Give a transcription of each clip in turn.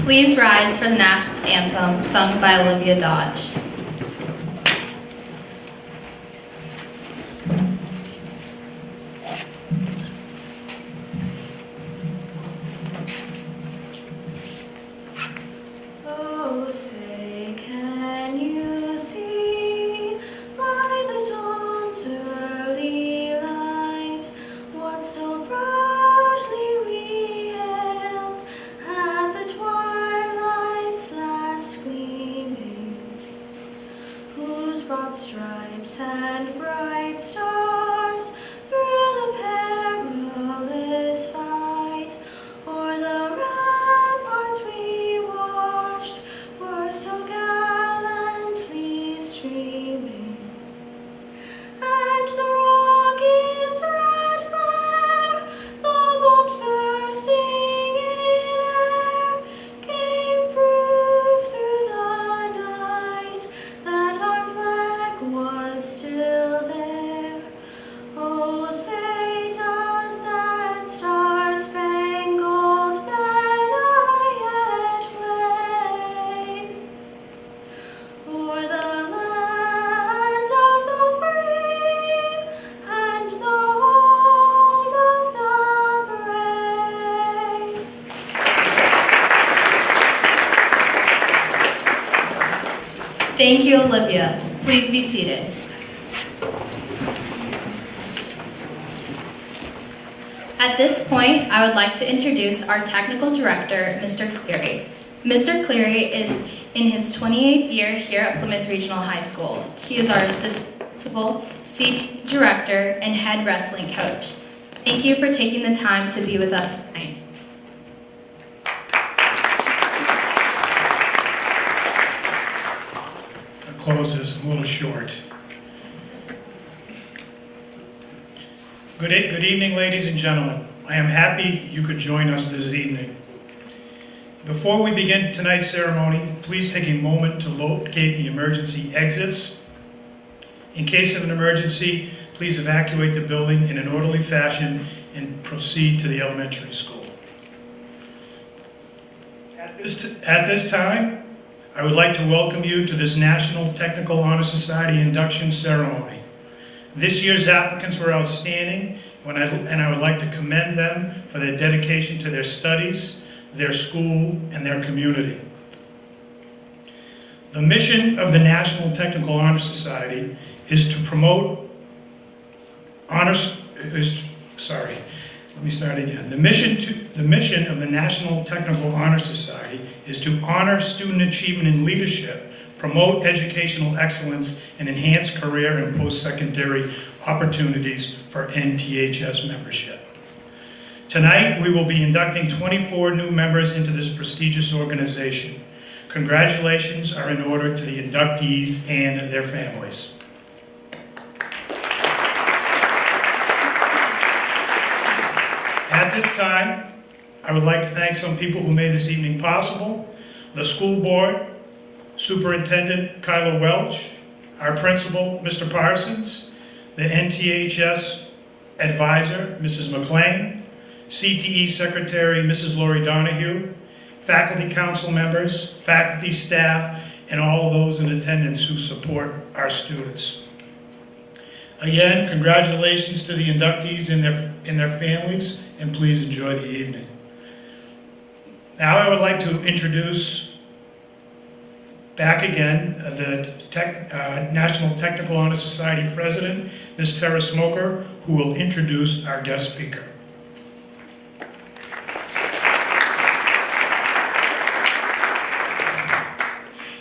Please rise for the national anthem sung by Olivia Dodge. Oh, say, can you see by the dawn's early light what so proudly we hailed at the twilight's last gleaming, whose broad stripes and bright stars through the perilous fight o'er the ramparts we watched were so gallantly streaming, and the rocket's red glare, the bombs bursting in air, gave proof through the night that our flag was still there. Oh, say does that star-spangled banner yet wave o'er the land of the free and the home of the brave? Thank you, Olivia. Please be seated. At this point, I would like to introduce our technical director, Mr. Cleary. Mr. Cleary is in his 28th year here at Plymouth Regional High School. He is our assistant principal, CT director, and head wrestling coach. Thank you for taking the time to be with us tonight. I'll close this a little short. Good evening, ladies and gentlemen. I am happy you could join us this evening. Before we begin tonight's ceremony, please take a moment to locate the emergency exits. In case of an emergency, please evacuate the building in an orderly fashion and proceed to the elementary school. At this time, I would like to welcome you to this National Technical Honor Society induction ceremony. This year's applicants were outstanding, and I would like to commend them for their dedication to their studies, their school, and their community. The mission of the National Technical Honor Society is to promote The mission of the National Technical Honor Society is to honor student achievement and leadership, promote educational excellence, and enhance career and post-secondary opportunities for NTHS membership. Tonight, we will be inducting 24 new members into this prestigious organization. Congratulations are in order to the inductees and their families. At this time, I would like to thank some people who made this evening possible: the school board, Superintendent Kyla Welch, our principal, Mr. Parsons, the NTHS Advisor, Mrs. McLean, CTE Secretary, Mrs. Lori Donahue, faculty council members, faculty staff, and all those in attendance who support our students. Again, congratulations to the inductees and their families, and please enjoy the evening. Now I would like to introduce back again the National Technical Honor Society President, Ms. Tara Smoker, who will introduce our guest speaker.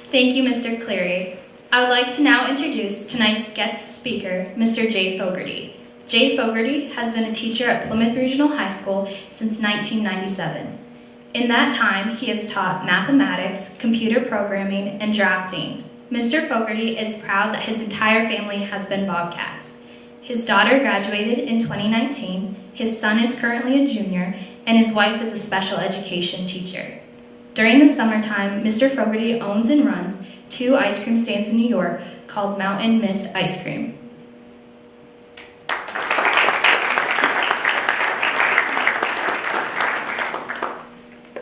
Thank you, Mr. Cleary. I would like to now introduce tonight's guest speaker, Mr. Jay Fogarty. Jay Fogarty has been a teacher at Plymouth Regional High School since 1997. In that time, he has taught mathematics, computer programming, and drafting. Mr. Fogarty is proud that his entire family has been Bobcats. His daughter graduated in 2019, his son is currently a junior, and his wife is a special education teacher. During the summertime, Mr. Fogarty owns and runs 2 ice cream stands in New York called Mountain Mist Ice Cream.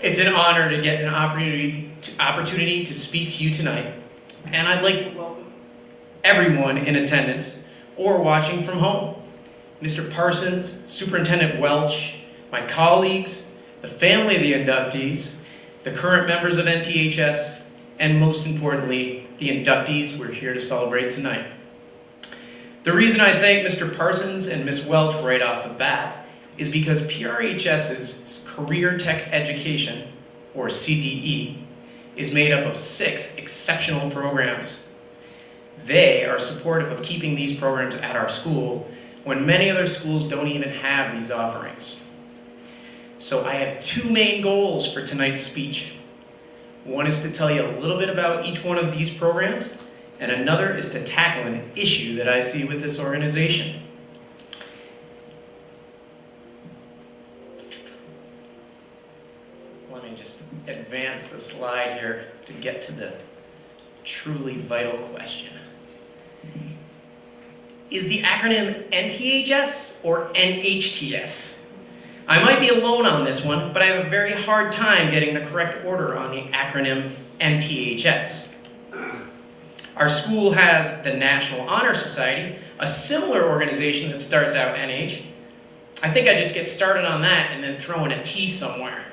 It's an honor to get an opportunity to speak to you tonight, and I'd like to welcome everyone in attendance or watching from home. Mr. Parsons, Superintendent Welch, my colleagues, the family of the inductees, the current members of NTHS, and most importantly, the inductees we're here to celebrate tonight. The reason I thank Mr. Parsons and Ms. Welch right off the bat is because PRHS's Career Tech Education, or CTE, is made up of 6 exceptional programs. They are supportive of keeping these programs at our school when many other schools don't even have these offerings. So I have 2 main goals for tonight's speech. One is to tell you a little bit about each one of these programs, and another is to tackle an issue that I see with this organization. Let me just advance the slide here to get to the truly vital question. Is the acronym NTHS or NHTS? I might be alone on this one, but I have a very hard time getting the correct order on the acronym NTHS. Our school has the National Honor Society, a similar organization that starts out NH. I think I just get started on that and then throw in a T somewhere.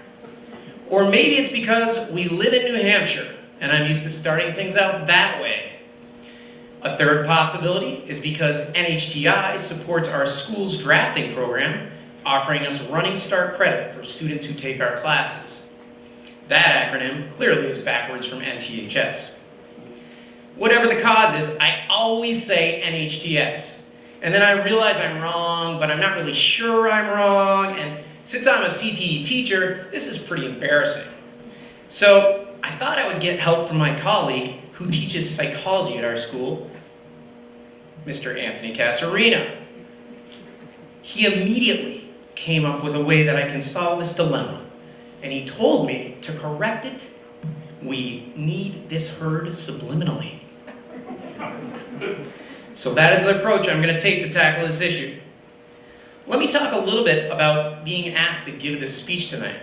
Or maybe it's because we live in New Hampshire and I'm used to starting things out that way. A third possibility is because NHTI supports our school's drafting program, offering us running start credit for students who take our classes. That acronym clearly is backwards from NTHS. Whatever the cause is, I always say NHTS. And then I realize I'm wrong, but I'm not really sure I'm wrong, and since I'm a CTE teacher, this is pretty embarrassing. So I thought I would get help from my colleague who teaches psychology at our school, Mr. Anthony Casarino. He immediately came up with a way that I can solve this dilemma, and he told me to correct it. We need this heard subliminally. So that is the approach I'm going to take to tackle this issue. Let me talk a little bit about being asked to give this speech tonight.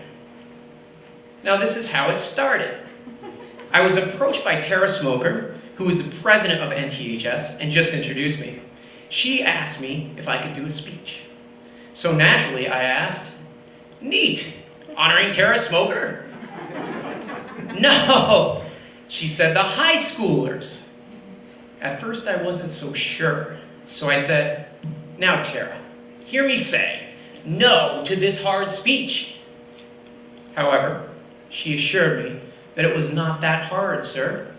Now, this is how it started. I was approached by Tara Smoker, who is the president of NTHS and just introduced me. She asked me if I could do a speech. So naturally, I asked, "Neat, honoring Tara Smoker?" "No," she said, "the high schoolers." At first, I wasn't so sure. So I said, "Now, Tara, hear me say no to this hard speech." However, she assured me that it was not that hard, sir,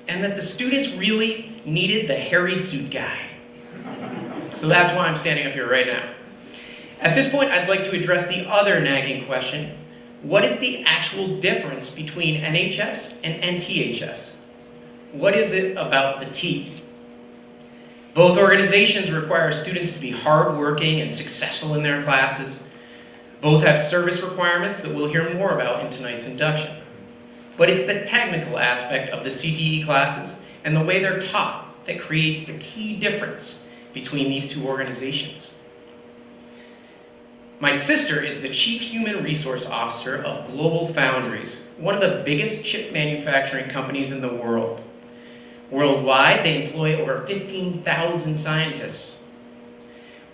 and that the students really needed the hairy suit guy. So that's why I'm standing up here right now. At this point, I'd like to address the other nagging question. What is the actual difference between NHS and NTHS? What is it about the T? Both organizations require students to be hardworking and successful in their classes. Both have service requirements that we'll hear more about in tonight's induction. But it's the technical aspect of the CTE classes and the way they're taught that creates the key difference between these two organizations. My sister is the Chief Human Resource Officer of Global Foundries, one of the biggest chip manufacturing companies in the world. Worldwide, they employ over 15,000 scientists.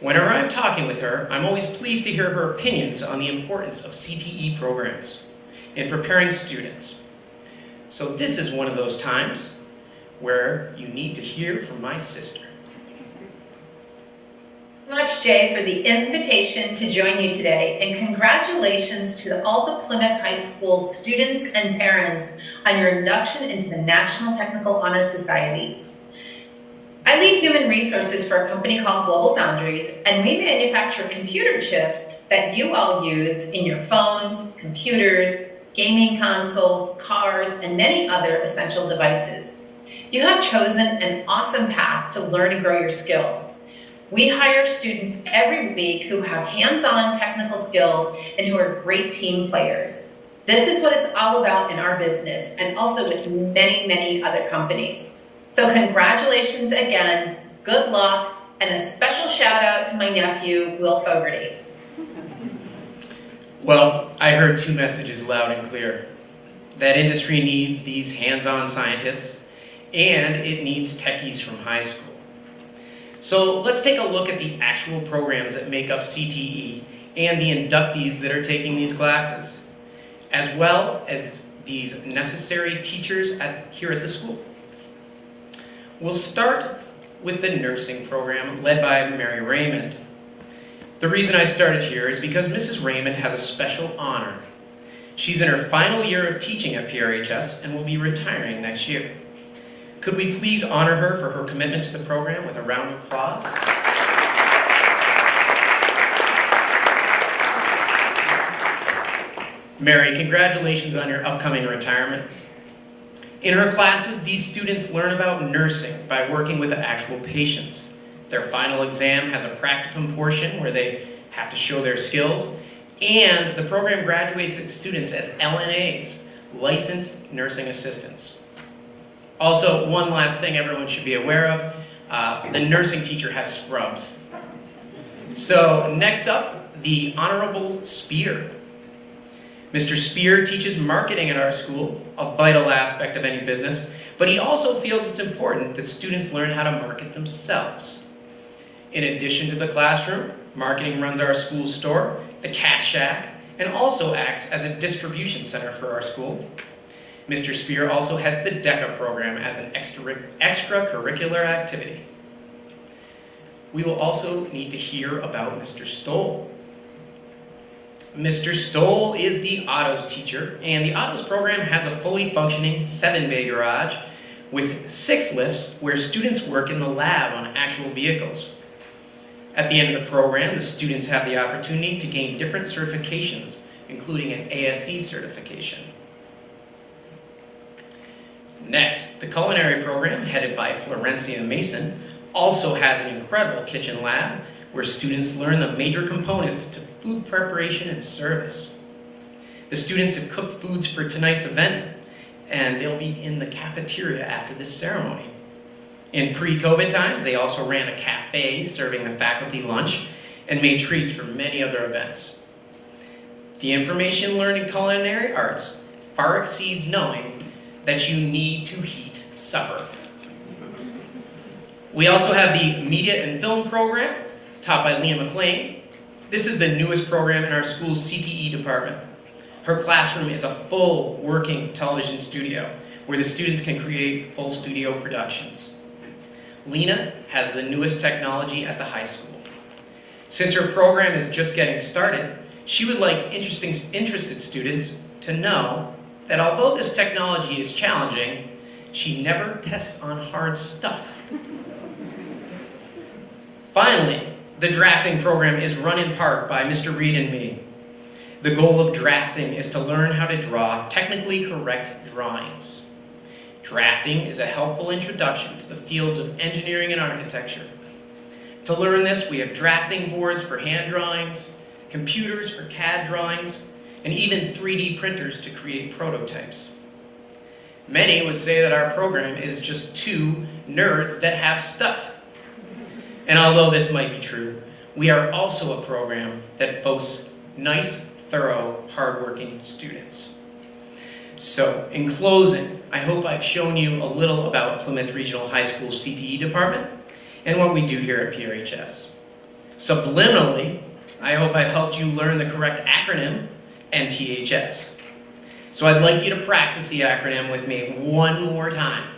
Whenever I'm talking with her, I'm always pleased to hear her opinions on the importance of CTE programs in preparing students. So this is one of those times where you need to hear from my sister. Much, Jay, for the invitation to join you today, and congratulations to all the Plymouth High School students and parents on your induction into the National Technical Honor Society. I lead human resources for a company called Global Foundries, and we manufacture computer chips that you all use in your phones, computers, gaming consoles, cars, and many other essential devices. You have chosen an awesome path to learn and grow your skills. We hire students every week who have hands-on technical skills and who are great team players. This is what it's all about in our business and also with many, many other companies. So congratulations again, good luck, and a special shout out to my nephew, Will Fogarty. Well, I heard two messages loud and clear. That industry needs these hands-on scientists, and it needs techies from high school. So let's take a look at the actual programs that make up CTE and the inductees that are taking these classes, as well as these necessary teachers here at the school. We'll start with the nursing program led by Mary Raymond. The reason I started here is because Mrs. Raymond has a special honor. She's in her final year of teaching at PRHS and will be retiring next year. Could we please honor her for her commitment to the program with a round of applause? Mary, congratulations on your upcoming retirement. In her classes, these students learn about nursing by working with actual patients. Their final exam has a practicum portion where they have to show their skills, and the program graduates its students as LNAs, licensed nursing assistants. Also, one last thing everyone should be aware of, the nursing teacher has scrubs. So next up, the Honorable Spear. Mr. Spear teaches marketing at our school, a vital aspect of any business, but he also feels it's important that students learn how to market themselves. In addition to the classroom, marketing runs our school store, the Cat Shack, and also acts as a distribution center for our school. Mr. Spear also heads the DECA program as an extracurricular activity. We will also need to hear about Mr. Stoll. Mr. Stoll is the autos teacher, and the autos program has a fully functioning 7-bay garage with 6 lifts where students work in the lab on actual vehicles. At the end of the program, the students have the opportunity to gain different certifications, including an ASE certification. Next, the culinary program, headed by Florencia Mason, also has an incredible kitchen lab where students learn the major components to food preparation and service. The students have cooked foods for tonight's event, and they'll be in the cafeteria after this ceremony. In pre-COVID times, they also ran a cafe serving the faculty lunch and made treats for many other events. The information learned in culinary arts far exceeds knowing that you need to heat supper. We also have the Media and Film program, taught by Leah McLean. This is the newest program in our school's CTE department. Her classroom is a full working television studio where the students can create full studio productions. Lena has the newest technology at the high school. Since her program is just getting started, she would like interested students to know that although this technology is challenging, she never tests on hard stuff. Finally, the drafting program is run in part by Mr. Reed and me. The goal of drafting is to learn how to draw technically correct drawings. Drafting is a helpful introduction to the fields of engineering and architecture. To learn this, we have drafting boards for hand drawings, computers for CAD drawings, and even 3D printers to create prototypes. Many would say that our program is just two nerds that have stuff. And although this might be true, we are also a program that boasts nice, thorough, hardworking students. So, in closing, I hope I've shown you a little about Plymouth Regional High School's CTE department and what we do here at PRHS. Subliminally, I hope I've helped you learn the correct acronym, NTHS. So I'd like you to practice the acronym with me one more time.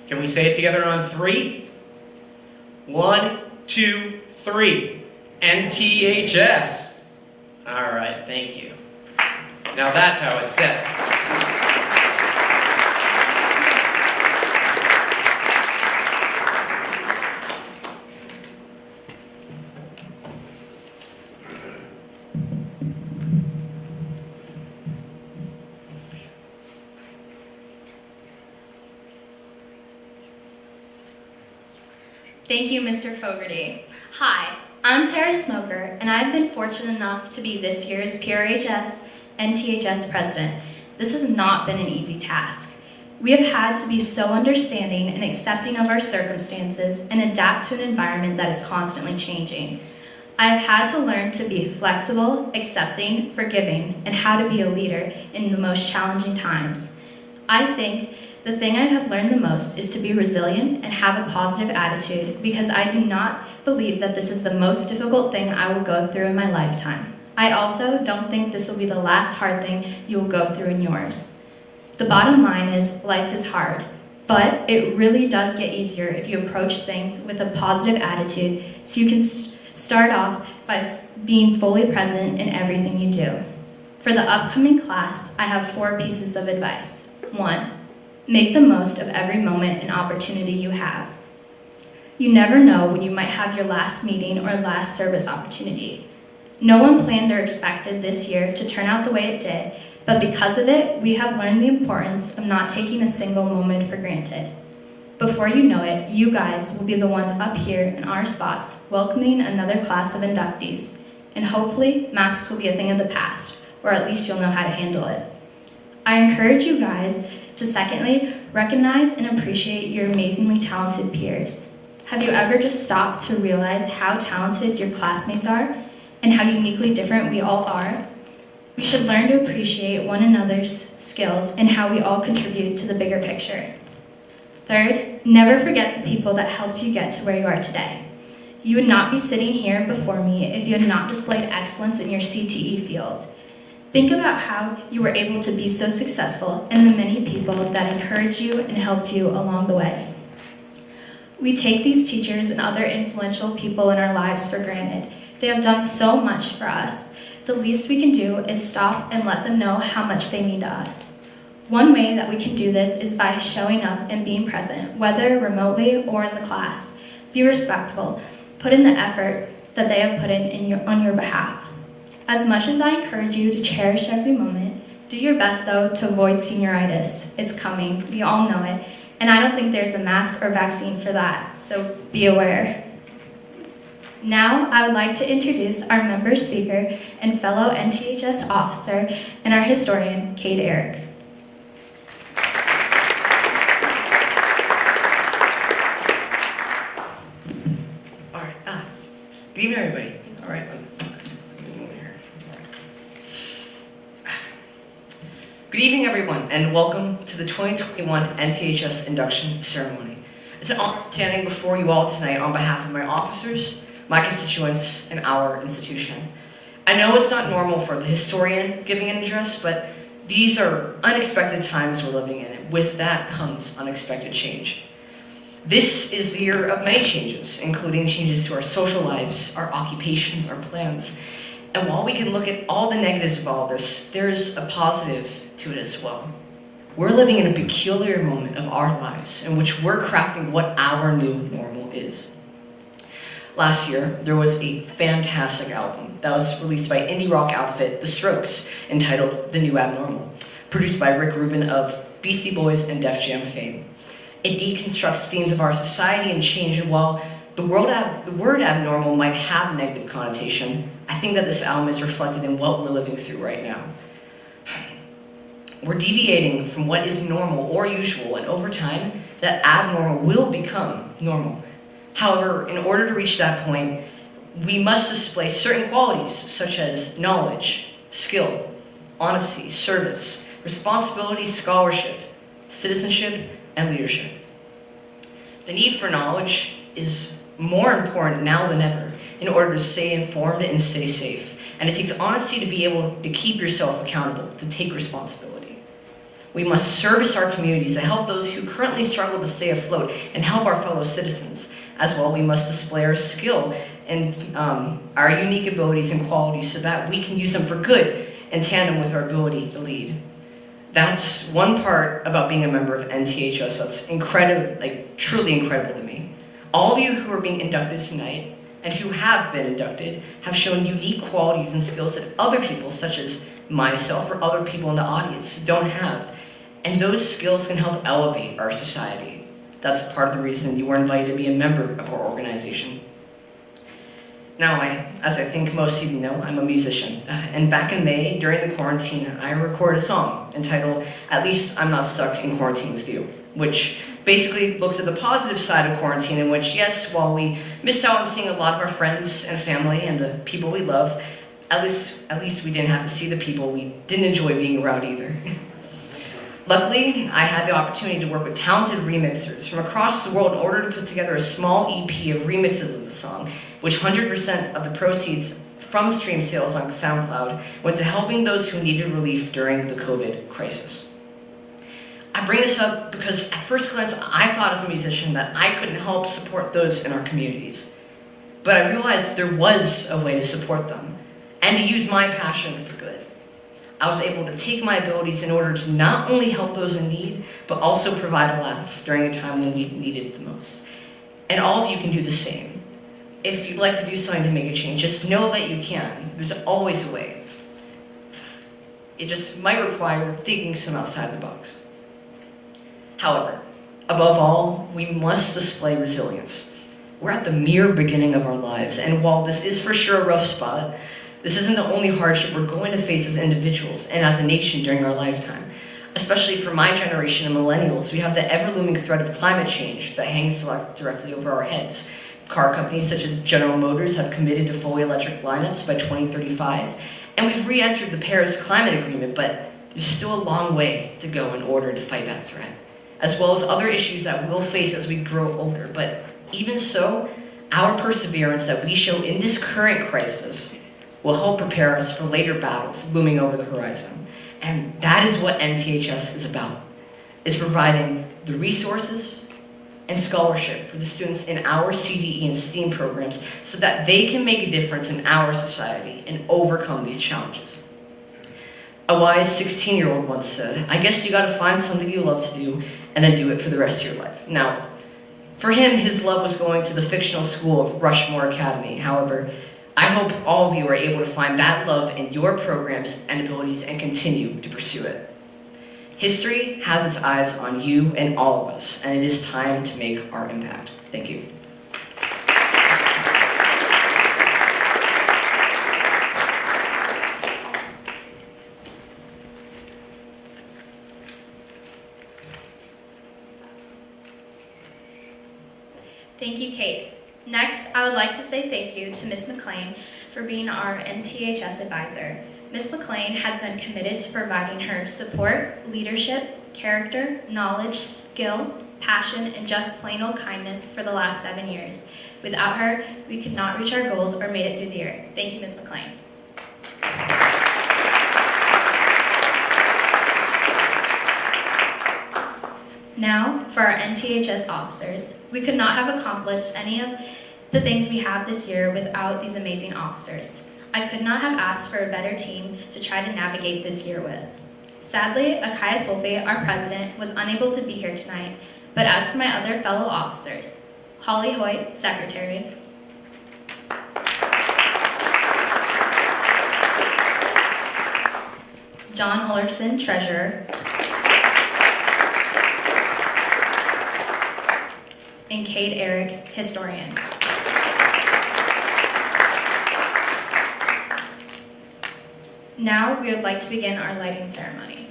Can we say it together on 3? 1, 2, 3. NTHS. All right, thank you. Now that's how it's said. Thank you, Mr. Fogarty. Hi, I'm Tara Smoker, and I've been fortunate enough to be this year's PRHS NTHS president. This has not been an easy task. We have had to be so understanding and accepting of our circumstances and adapt to an environment that is constantly changing. I have had to learn to be flexible, accepting, forgiving, and how to be a leader in the most challenging times. I think the thing I have learned the most is to be resilient and have a positive attitude, because I do not believe that this is the most difficult thing I will go through in my lifetime. I also don't think this will be the last hard thing you will go through in yours. The bottom line is life is hard, but it really does get easier if you approach things with a positive attitude, so you can start off by being fully present in everything you do. For the upcoming class, I have 4 pieces of advice. 1, make the most of every moment and opportunity you have. You never know when you might have your last meeting or last service opportunity. No one planned or expected this year to turn out the way it did, but because of it, we have learned the importance of not taking a single moment for granted. Before you know it, you guys will be the ones up here in our spots, welcoming another class of inductees. And hopefully, masks will be a thing of the past, or at least you'll know how to handle it. I encourage you guys to secondly, recognize and appreciate your amazingly talented peers. Have you ever just stopped to realize how talented your classmates are and how uniquely different we all are? We should learn to appreciate one another's skills and how we all contribute to the bigger picture. Third, never forget the people that helped you get to where you are today. You would not be sitting here before me if you had not displayed excellence in your CTE field. Think about how you were able to be so successful and the many people that encouraged you and helped you along the way. We take these teachers and other influential people in our lives for granted. They have done so much for us. The least we can do is stop and let them know how much they mean to us. One way that we can do this is by showing up and being present, whether remotely or in the class. Be respectful. Put in the effort that they have put in on your behalf. As much as I encourage you to cherish every moment, do your best, though, to avoid senioritis. It's coming. We all know it. And I don't think there's a mask or vaccine for that, so be aware. Now, I would like to introduce our member speaker and fellow NTHS officer and our historian, Kate Eric. All right. Good evening, everybody. All right. Good evening, everyone, and welcome to the 2021 NTHS induction ceremony. It's an honor standing before you all tonight on behalf of my officers, my constituents, and our institution. I know it's not normal for the historian giving an address, but these are unexpected times we're living in. With that comes unexpected change. This is the year of many changes, including changes to our social lives, our occupations, our plans. And while we can look at all the negatives of all this, there's a positive to it as well. We're living in a peculiar moment of our lives in which we're crafting what our new normal is. Last year, there was a fantastic album that was released by indie rock outfit The Strokes, entitled The New Abnormal, produced by Rick Rubin of Beastie Boys and Def Jam fame. It deconstructs themes of our society and change, and while the word abnormal might have a negative connotation, I think that this album is reflected in what we're living through right now. We're deviating from what is normal or usual, and over time, that abnormal will become normal. However, in order to reach that point, we must display certain qualities such as knowledge, skill, honesty, service, responsibility, scholarship, citizenship, and leadership. The need for knowledge is more important now than ever in order to stay informed and stay safe. And it takes honesty to be able to keep yourself accountable, to take responsibility. We must service our communities and help those who currently struggle to stay afloat and help our fellow citizens. As well, we must display our skill and our unique abilities and qualities so that we can use them for good in tandem with our ability to lead. That's one part about being a member of NTHS that's incredible, truly incredible to me. All of you who are being inducted tonight and who have been inducted have shown unique qualities and skills that other people, such as myself or other people in the audience, don't have. And those skills can help elevate our society. That's part of the reason you were invited to be a member of our organization. Now, as I think most of you know, I'm a musician. And back in May, during the quarantine, I recorded a song entitled, "At Least I'm Not Stuck in Quarantine With You," which basically looks at the positive side of quarantine, in which, yes, while we missed out on seeing a lot of our friends and family and the people we love, at least we didn't have to see the people we didn't enjoy being around either. Luckily, I had the opportunity to work with talented remixers from across the world in order to put together a small EP of remixes of the song, which 100% of the proceeds from stream sales on SoundCloud went to helping those who needed relief during the COVID crisis. I bring this up because at first glance, I thought as a musician that I couldn't help support those in our communities. But I realized there was a way to support them and to use my passion for good. I was able to take my abilities in order to not only help those in need, but also provide a laugh during a time when we needed it the most. And all of you can do the same. If you'd like to do something to make a change, just know that you can. There's always a way. It just might require thinking some outside of the box. However, above all, we must display resilience. We're at the mere beginning of our lives, and while this is for sure a rough spot, this isn't the only hardship we're going to face as individuals and as a nation during our lifetime. Especially for my generation of millennials, we have the ever-looming threat of climate change that hangs directly over our heads. Car companies such as General Motors have committed to fully electric lineups by 2035, and we've re-entered the Paris Climate Agreement, but there's still a long way to go in order to fight that threat, as well as other issues that we'll face as we grow older. But even so, our perseverance that we show in this current crisis will help prepare us for later battles looming over the horizon. And that is what NTHS is about, is providing the resources and scholarship for the students in our CDE and STEAM programs so that they can make a difference in our society and overcome these challenges. A wise 16-year-old once said, "I guess you gotta find something you love to do and then do it for the rest of your life." Now, for him, his love was going to the fictional school of Rushmore Academy. However, I hope all of you are able to find that love in your programs and abilities and continue to pursue it. History has its eyes on you and all of us, and it is time to make our impact. Thank you. Thank you, Kate. Next, I would like to say thank you to Ms. McLean for being our NTHS advisor. Ms. McLean has been committed to providing her support, leadership, character, knowledge, skill, passion, and just plain old kindness for the last 7 years. Without her, we could not reach our goals or made it through the year. Thank you, Ms. McLean. Now, for our NTHS officers. We could not have accomplished any of the things we have this year without these amazing officers. I could not have asked for a better team to try to navigate this year with. Sadly, Akaias Wolfe, our president, was unable to be here tonight, but as for my other fellow officers, Holly Hoyt, secretary, John Ollerson, treasurer, and Cade Eric, historian. Now we would like to begin our lighting ceremony.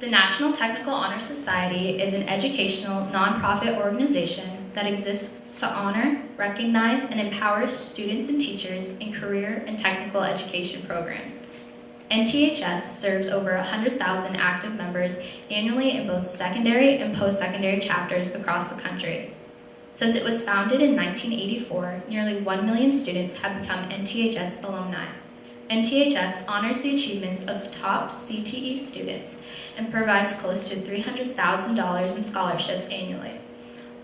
The National Technical Honor Society is an educational nonprofit organization that exists to honor, recognize, and empower students and teachers in career and technical education programs. NTHS serves over 100,000 active members annually in both secondary and post-secondary chapters across the country. Since it was founded in 1984, nearly 1 million students have become NTHS alumni. NTHS honors the achievements of top CTE students and provides close to $300,000 in scholarships annually,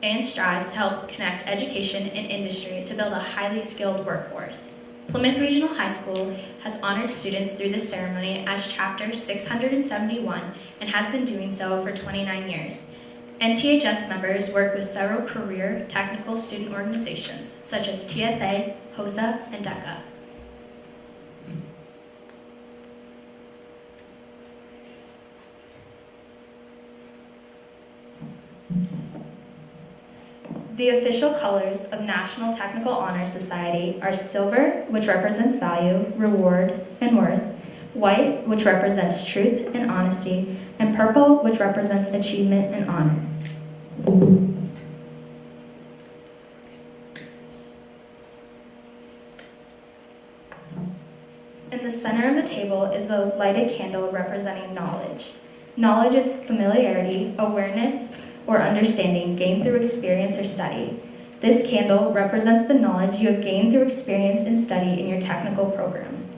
and strives to help connect education and industry to build a highly skilled workforce. Plymouth Regional High School has honored students through this ceremony as Chapter 671 and has been doing so for 29 years. NTHS members work with several career technical student organizations such as TSA, HOSA, and DECA. The official colors of National Technical Honor Society are silver, which represents value, reward, and worth, white, which represents truth and honesty, and purple, which represents achievement and honor. In the center of the table is a lighted candle representing knowledge. Knowledge is familiarity, awareness, or understanding gained through experience or study. This candle represents the knowledge you have gained through experience and study in your technical program.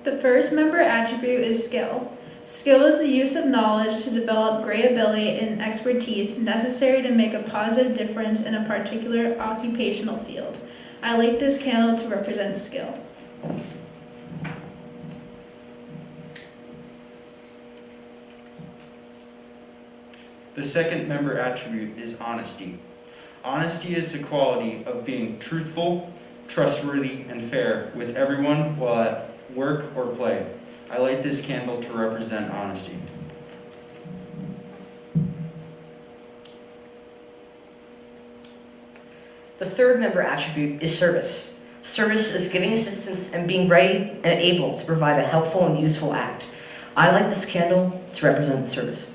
The first member attribute is skill. Skill is the use of knowledge to develop great ability and expertise necessary to make a positive difference in a particular occupational field. I like this candle to represent skill. The second member attribute is honesty. Honesty is the quality of being truthful, trustworthy, and fair with everyone while at work or play. I light this candle to represent honesty. The third member attribute is service. Service is giving assistance and being ready and able to provide a helpful and useful act. I light this candle to represent service.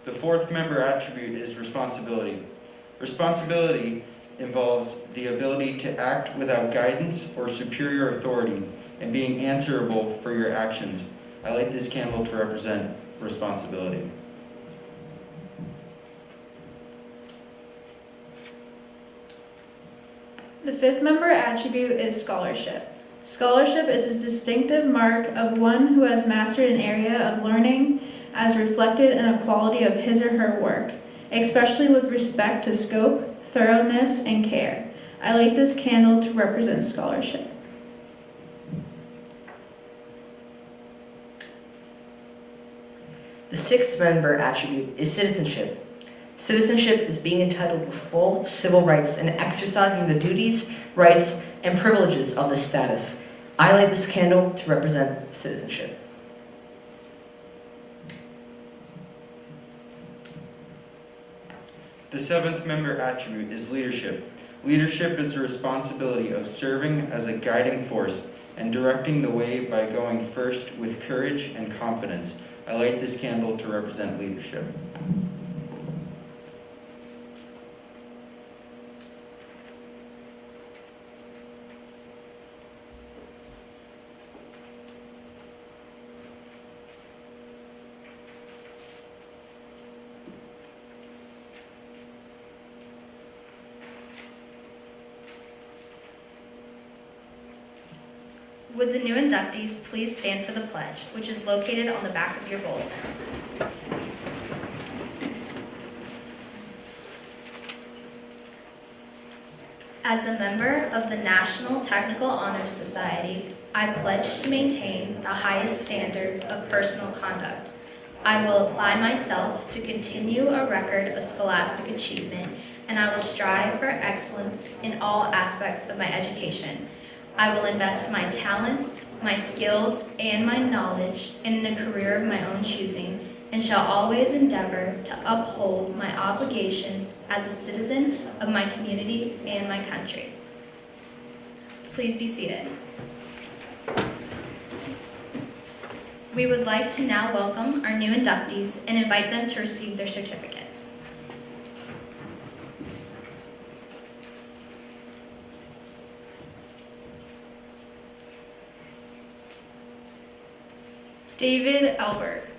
The fourth member attribute is responsibility. Responsibility involves the ability to act without guidance or superior authority and being answerable for your actions. I light this candle to represent responsibility. The fifth member attribute is scholarship. Scholarship is a distinctive mark of one who has mastered an area of learning as reflected in the quality of his or her work, especially with respect to scope, thoroughness, and care. I light this candle to represent scholarship. The sixth member attribute is citizenship. Citizenship is being entitled to full civil rights and exercising the duties, rights, and privileges of this status. I light this candle to represent citizenship. The seventh member attribute is leadership. Leadership is the responsibility of serving as a guiding force and directing the way by going first with courage and confidence. I light this candle to represent leadership. Would the new inductees please stand for the pledge, which is located on the back of your bulletin. As a member of the National Technical Honor Society, I pledge to maintain the highest standard of personal conduct. I will apply myself to continue a record of scholastic achievement, and I will strive for excellence in all aspects of my education. I will invest my talents, my skills, and my knowledge in a career of my own choosing, and shall always endeavor to uphold my obligations as a citizen of my community and my country. Please be seated. We would like to now welcome our new inductees and invite them to receive their certificates. David Albert.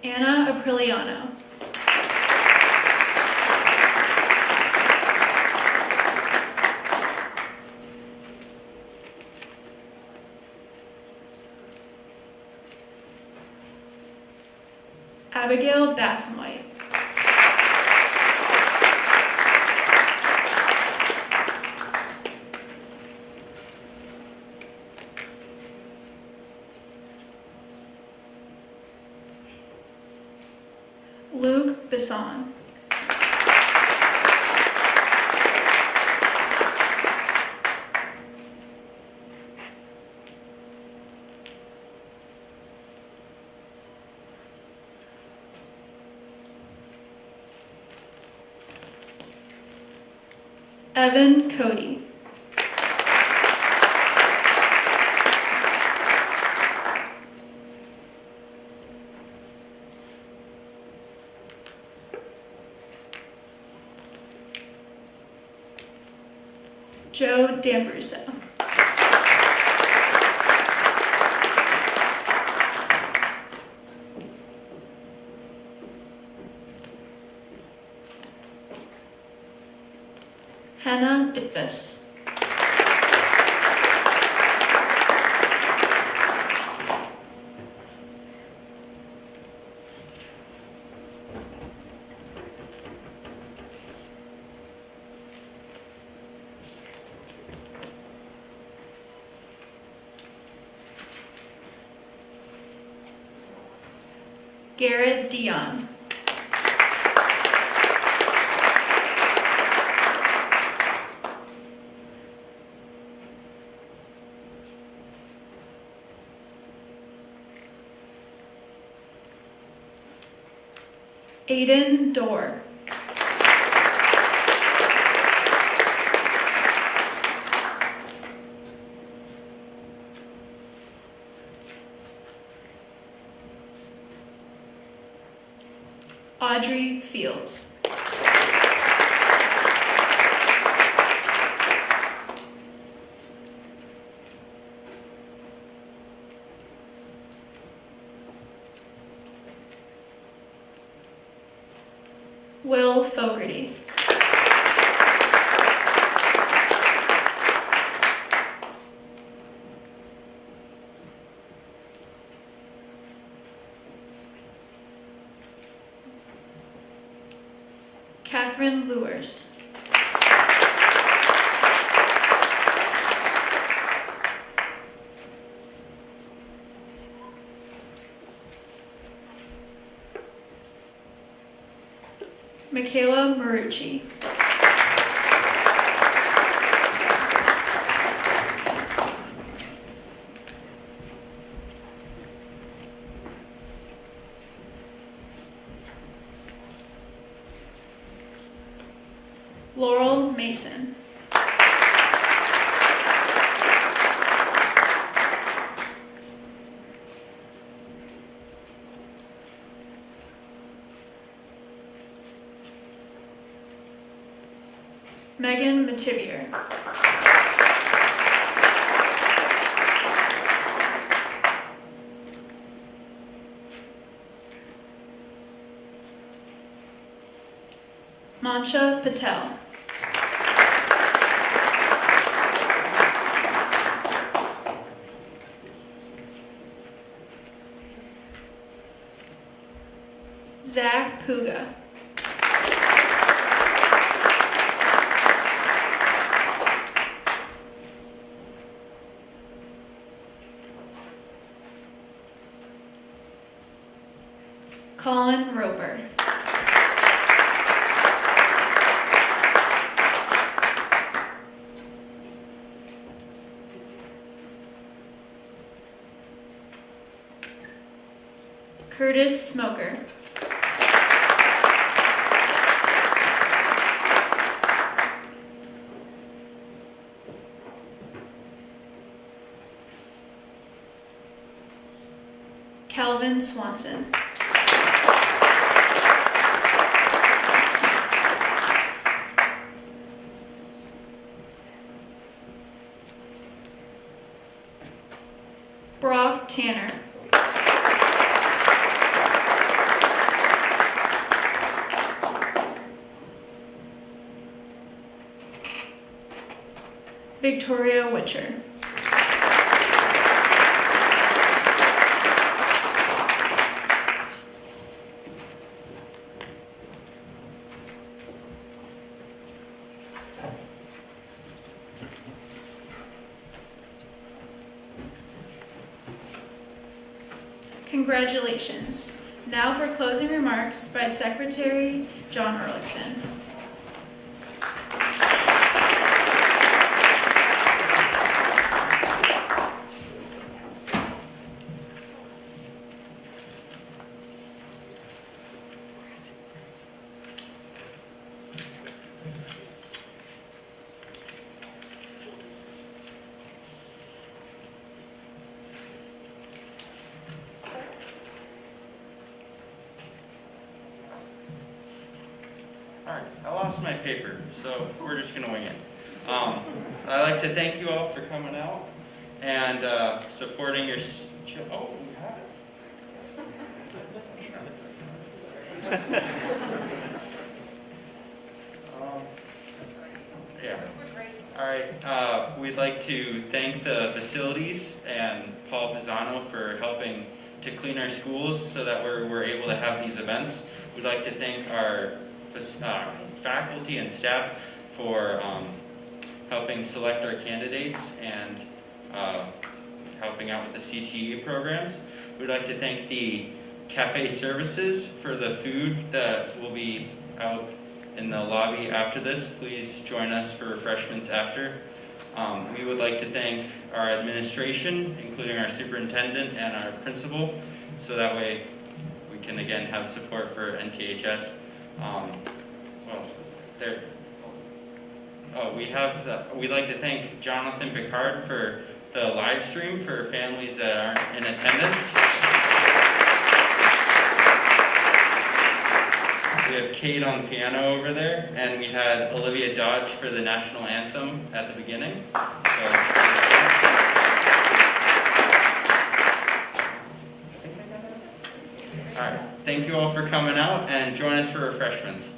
Anna Apriliano. Abigail Bassenwhite. Luke Bisson. Evan Cody. Joe D'Ambruso. Hannah Dippus. Garrett Dion. Aiden Dorr. Audrey Fields. Will Fogarty. Catherine Lewers. Michaela Marucci. Laurel Mason. Megan Mativier. Mancha Patel. Zach Puga. Colin Roper. Curtis Smoker. Calvin Swanson. Brock Tanner. Victoria Witcher. Congratulations. Now for closing remarks by Secretary John Ehrlichson. All right, I lost my paper, so we're just gonna wing it. I'd like to thank you all for coming out and supporting your. Oh, we have it. Yeah. All right. We'd like to thank the facilities and Paul Pisano for helping to clean our schools so that we're able to have these events. We'd like to thank our faculty and staff for helping select our candidates and helping out with the CTE programs. We'd like to thank the cafe services for the food that will be out in the lobby after this. Please join us for refreshments after. We would like to thank our administration, including our superintendent and our principal, so that way we can again have support for NTHS. What else was there? Oh, we'd like to thank Jonathan Picard for the live stream for families that aren't in attendance. We have Kate on piano over there, and we had Olivia Dodge for the national anthem at the beginning. All right, thank you all for coming out, and join us for refreshments.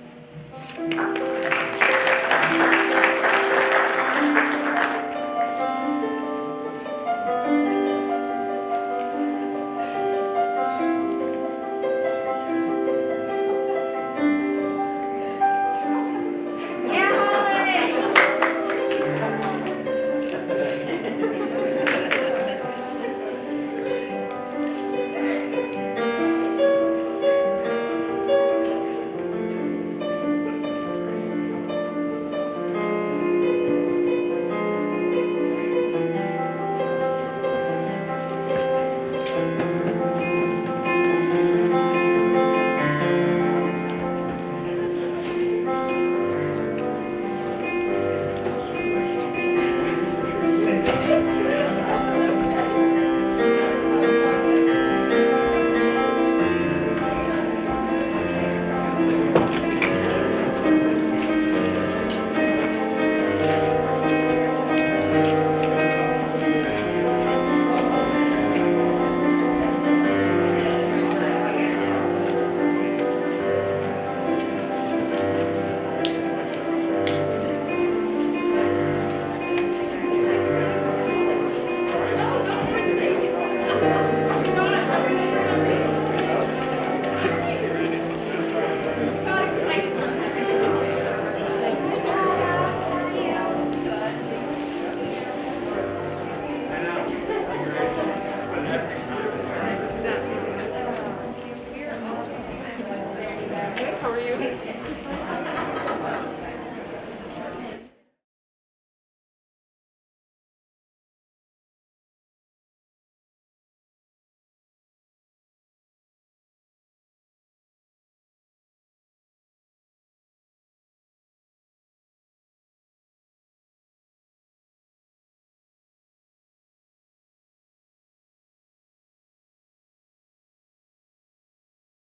How are you?